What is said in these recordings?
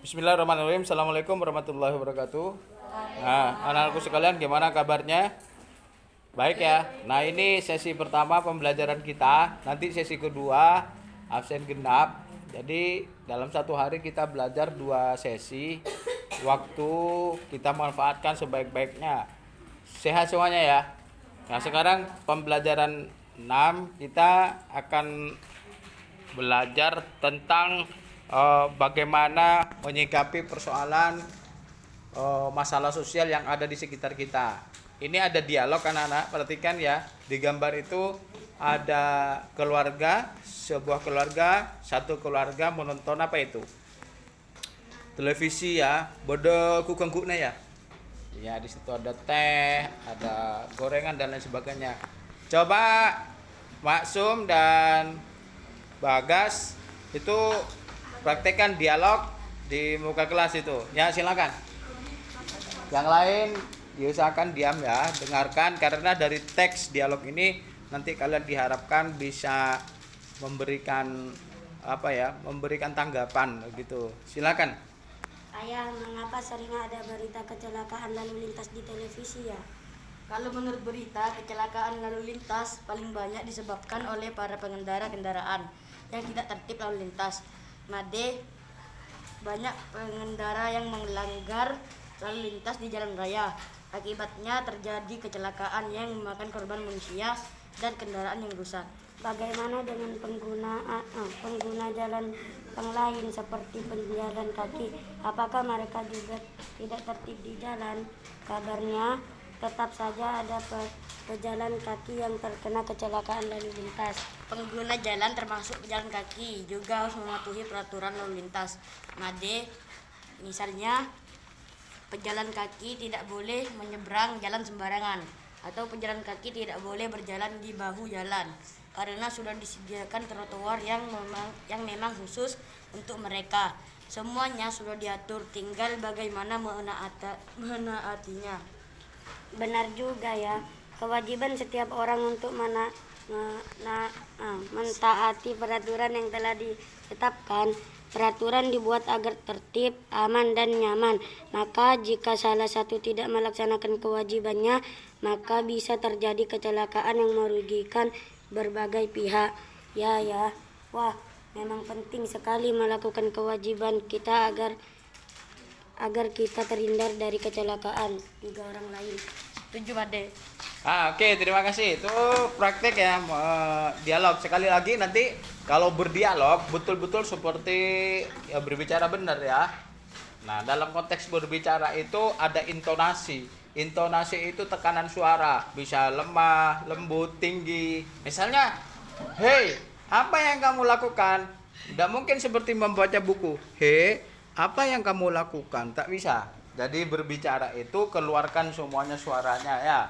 Bismillahirrahmanirrahim. Assalamualaikum warahmatullahi wabarakatuh. Nah, anak-anakku sekalian, gimana kabarnya? Baik ya. Nah, ini sesi pertama pembelajaran kita. Nanti sesi kedua absen genap. Jadi dalam satu hari kita belajar 2 sesi. Waktu kita manfaatkan sebaik-baiknya. Sehat semuanya ya. Nah, sekarang pembelajaran 6 kita akan belajar tentang bagaimana menyikapi persoalan masalah sosial yang ada di sekitar kita. Ini ada dialog anak-anak, perhatikan ya. Di gambar itu ada keluarga, sebuah keluarga, satu keluarga menonton apa itu? Televisi ya, bodoh kukengguknya ya. Ya, di situ ada teh, ada gorengan dan lain sebagainya. Coba Maksum dan Bagas itu praktekkan dialog di muka kelas itu. Ya, silakan. Yang lain diusahakan diam ya, dengarkan, karena dari teks dialog ini nanti kalian diharapkan bisa memberikan memberikan tanggapan gitu. Silakan. Ayah, mengapa sering ada berita kecelakaan lalu lintas di televisi ya? Kalau menurut berita, kecelakaan lalu lintas paling banyak disebabkan oleh para pengendara kendaraan yang tidak tertib lalu lintas. Made, banyak pengendara yang melanggar lalu lintas di jalan raya. Akibatnya terjadi kecelakaan yang memakan korban manusia dan kendaraan yang rusak. Bagaimana dengan pengguna jalan yang lain seperti penjalan kaki? Apakah mereka juga tidak tertib di jalan? Kabarnya tetap saja ada pejalan kaki yang terkena kecelakaan lalu lintas. Pengguna jalan termasuk pejalan kaki juga harus mematuhi peraturan lalu lintas. Made, misalnya pejalan kaki tidak boleh menyeberang jalan sembarangan, atau pejalan kaki tidak boleh berjalan di bahu jalan karena sudah disediakan trotoar yang memang khusus untuk mereka. Semuanya sudah diatur, tinggal bagaimana menaatinya. Benar juga ya, kewajiban setiap orang untuk mentaati peraturan yang telah ditetapkan. Peraturan dibuat agar tertib, aman, dan nyaman. Maka jika salah satu tidak melaksanakan kewajibannya, maka bisa terjadi kecelakaan yang merugikan berbagai pihak. Ya, wah, memang penting sekali melakukan kewajiban kita agar kita terhindar dari kecelakaan juga orang lain. Setuju, Made. Oke, terima kasih. Itu praktek ya, dialog. Sekali lagi nanti kalau berdialog betul-betul seperti ya berbicara benar ya. Nah, dalam konteks berbicara itu ada intonasi. Intonasi itu tekanan suara, bisa lemah, lembut, tinggi. Misalnya, "Hei, apa yang kamu lakukan?" Tidak mungkin seperti membaca buku. "Hei, apa yang kamu lakukan?" Tak bisa. Jadi berbicara itu keluarkan semuanya suaranya ya,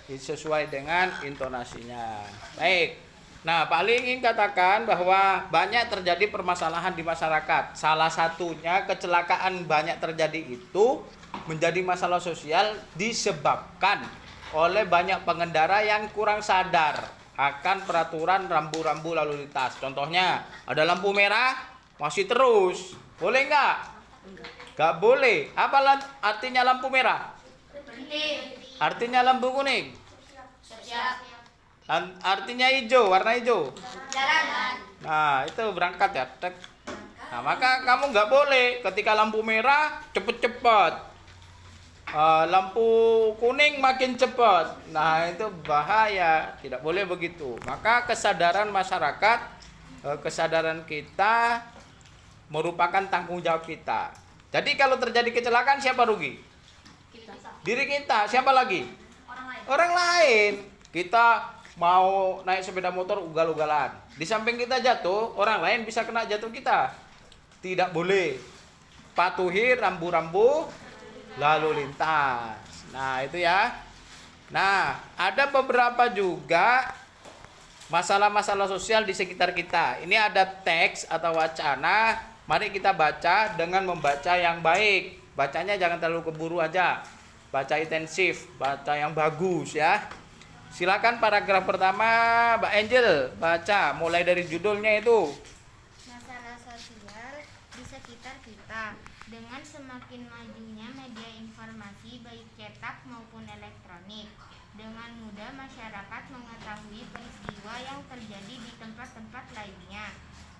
sesuai dengan intonasinya. Baik. Nah, Pak Ali ingin katakan bahwa banyak terjadi permasalahan di masyarakat. Salah satunya kecelakaan banyak terjadi itu menjadi masalah sosial disebabkan oleh banyak pengendara yang kurang sadar akan peraturan rambu-rambu lalu lintas. Contohnya, ada lampu merah masih terus. Boleh nggak? Nggak boleh. Apa artinya lampu merah? Berhenti. Artinya lampu kuning. Siap. Artinya hijau, warna hijau. Jalan. Nah, itu berangkat ya. Tek. Nah, maka kamu nggak boleh ketika lampu merah cepet-cepet. Lampu kuning makin cepat. Nah, itu bahaya. Tidak boleh begitu. Maka kesadaran masyarakat, kesadaran kita merupakan tanggung jawab kita. Jadi kalau terjadi kecelakaan siapa rugi? Kita. Diri kita. Siapa lagi? Orang lain. Kita mau naik sepeda motor ugal-ugalan. Di samping kita jatuh, orang lain bisa kena jatuh kita. Tidak boleh. Patuhi rambu-rambu lalu lintas. Nah, itu ya. Nah, ada beberapa juga masalah-masalah sosial di sekitar kita. Ini ada teks atau wacana. Mari kita baca dengan membaca yang baik. Bacanya jangan terlalu keburu aja. Baca intensif, baca yang bagus ya. Silakan paragraf pertama, Mbak Angel, baca mulai dari judulnya itu. Masalah sosial di sekitar kita. Dengan semakin majunya media informasi baik cetak maupun elektronik, dengan mudah masyarakat mengetahui peristiwa yang terjadi di tempat-tempat lainnya.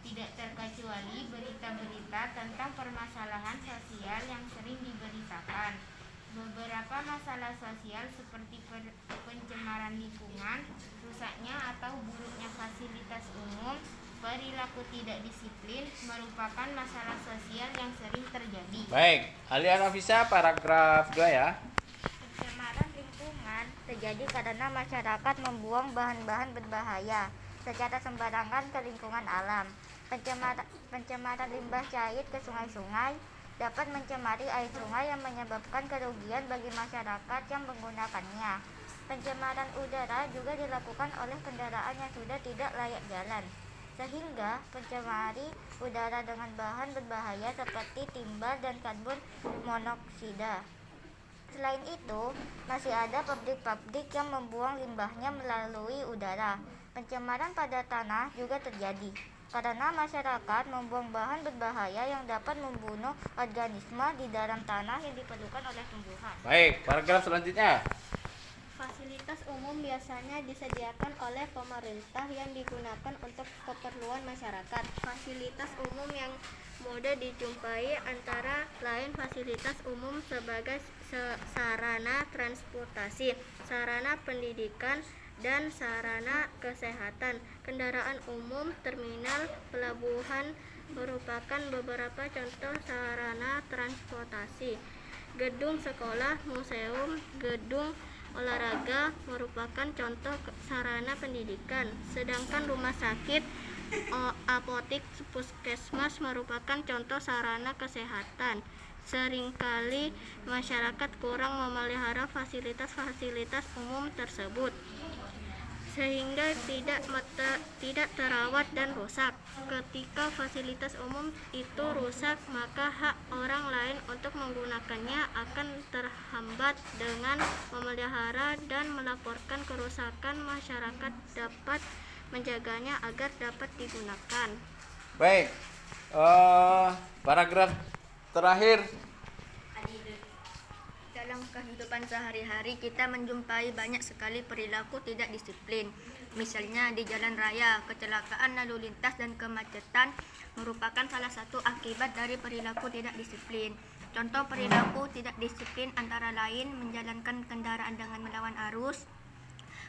Tidak terkecuali berita-berita tentang permasalahan sosial yang sering diberitakan. Beberapa masalah sosial seperti pencemaran lingkungan, rusaknya atau buruknya fasilitas umum, perilaku tidak disiplin merupakan masalah sosial yang sering terjadi. Baik, Alia Nafisa paragraf 2 ya. Pencemaran lingkungan terjadi karena masyarakat membuang bahan-bahan berbahaya secara sembarangan ke lingkungan alam. Pencemaran limbah cair ke sungai-sungai dapat mencemari air sungai yang menyebabkan kerugian bagi masyarakat yang menggunakannya. Pencemaran udara juga dilakukan oleh kendaraan yang sudah tidak layak jalan, sehingga mencemari udara dengan bahan berbahaya seperti timbal dan karbon monoksida. Selain itu, masih ada pabrik-pabrik yang membuang limbahnya melalui udara. Pencemaran pada tanah juga terjadi karena masyarakat membuang bahan berbahaya yang dapat membunuh organisme di dalam tanah yang diperlukan oleh tumbuhan. Baik, paragraf selanjutnya. Fasilitas umum biasanya disediakan oleh pemerintah yang digunakan untuk keperluan masyarakat. Fasilitas umum yang mudah dijumpai antara lain fasilitas umum sebagai sarana transportasi, sarana pendidikan, dan sarana kesehatan. Kendaraan umum, terminal, pelabuhan merupakan beberapa contoh sarana transportasi. Gedung sekolah, museum, gedung olahraga merupakan contoh sarana pendidikan, sedangkan rumah sakit, apotik, puskesmas merupakan contoh sarana kesehatan. Seringkali masyarakat kurang memelihara fasilitas-fasilitas umum tersebut, sehingga tidak terawat dan rusak. Ketika fasilitas umum itu rusak, maka hak orang lain untuk menggunakannya akan terhambat. Dengan memelihara dan melaporkan kerusakan, masyarakat dapat menjaganya agar dapat digunakan. Baik, paragraf terakhir. Dalam kehidupan sehari-hari kita menjumpai banyak sekali perilaku tidak disiplin. Misalnya di jalan raya, kecelakaan lalu lintas dan kemacetan merupakan salah satu akibat dari perilaku tidak disiplin. Contoh perilaku tidak disiplin antara lain menjalankan kendaraan dengan melawan arus,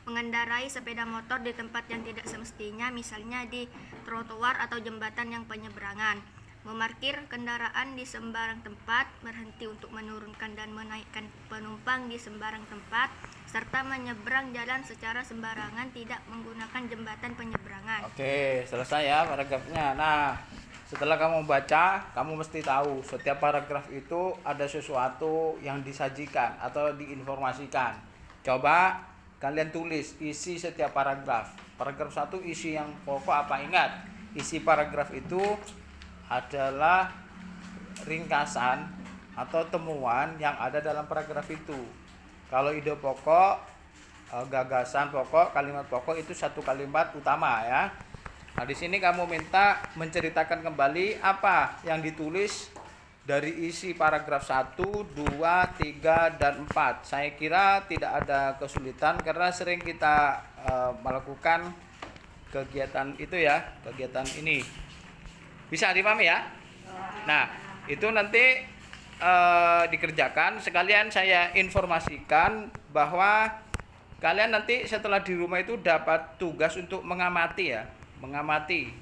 mengendarai sepeda motor di tempat yang tidak semestinya, misalnya di trotoar atau jembatan yang penyeberangan, memarkir kendaraan di sembarang tempat, berhenti untuk menurunkan dan menaikkan penumpang di sembarang tempat, serta menyeberang jalan secara sembarangan tidak menggunakan jembatan penyeberangan. Oke, selesai ya paragrafnya. Nah, setelah kamu baca, kamu mesti tahu setiap paragraf itu ada sesuatu yang disajikan atau diinformasikan. Coba kalian tulis isi setiap paragraf. Paragraf 1 isi yang pokok apa? Ingat, isi paragraf itu adalah ringkasan atau temuan yang ada dalam paragraf itu. Kalau ide pokok, gagasan pokok, kalimat pokok itu satu kalimat utama ya. Nah, di sini kamu minta menceritakan kembali apa yang ditulis dari isi paragraf 1, 2, 3, dan 4. Saya kira tidak ada kesulitan karena sering kita melakukan kegiatan itu ya, kegiatan ini. Bisa dipahami ya? Nah, itu nanti dikerjakan. Sekalian saya informasikan bahwa kalian nanti setelah di rumah itu dapat tugas untuk mengamati ya, mengamati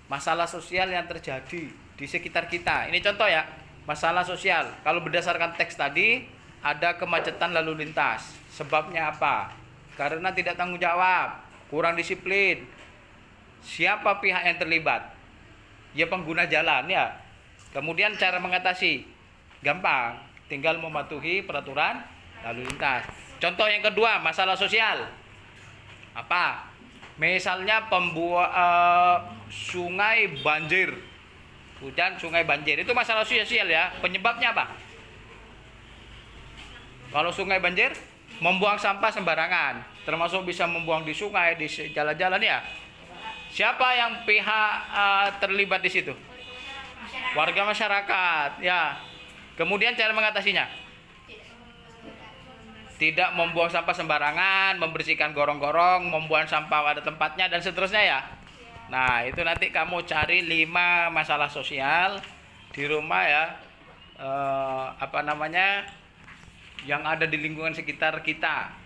masalah sosial yang terjadi di sekitar kita. Ini contoh ya, masalah sosial. Kalau berdasarkan teks tadi, ada kemacetan lalu lintas. Sebabnya apa? Karena tidak tanggung jawab, kurang disiplin. Siapa pihak yang terlibat? Ya pengguna jalan ya. Kemudian cara mengatasi, gampang, tinggal mematuhi peraturan lalu lintas. Contoh yang kedua, masalah sosial. Apa? Misalnya sungai banjir, hujan sungai banjir, itu masalah sosial ya. Penyebabnya apa? Kalau sungai banjir, membuang sampah sembarangan, termasuk bisa membuang di sungai, di jalan-jalan ya. Siapa yang pihak terlibat di situ? Warga masyarakat, ya. Kemudian cara mengatasinya? Tidak membuang sampah sembarangan, membersihkan gorong-gorong, membuang sampah pada tempatnya dan seterusnya ya. Nah, itu nanti kamu cari 5 masalah sosial di rumah ya. Yang ada di lingkungan sekitar kita.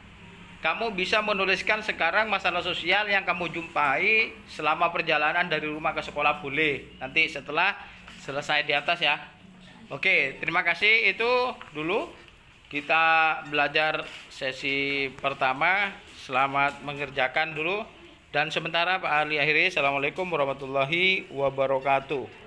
Kamu bisa menuliskan sekarang masalah sosial yang kamu jumpai selama perjalanan dari rumah ke sekolah boleh. Nanti setelah selesai di atas ya. Oke, terima kasih. Itu dulu kita belajar sesi pertama. Selamat mengerjakan dulu. Dan sementara Pak Ali akhiri. Assalamualaikum warahmatullahi wabarakatuh.